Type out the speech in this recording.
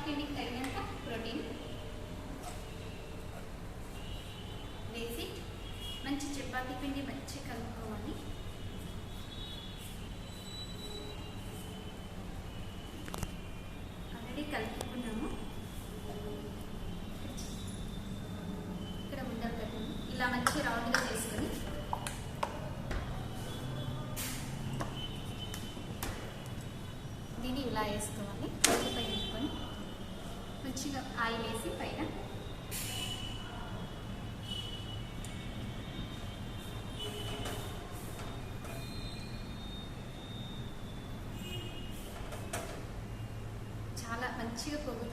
పిండికి తగినంత ప్రోటీన్ వేసి మంచి చపాతీ పిండి మంచి కలుపుకోవాలి. ఆల్రెడీ కలుపుకున్నాము. ఇక్కడ ఉండలు పెట్టాము. ఇలా మంచి రౌండ్గా చేసుకొని దీన్ని ఇలా వేసుకోవాలి. పైన వేసుకొని మంచిగా ఆయిల్ వేసి పైన చాలా మంచిగా పొంగు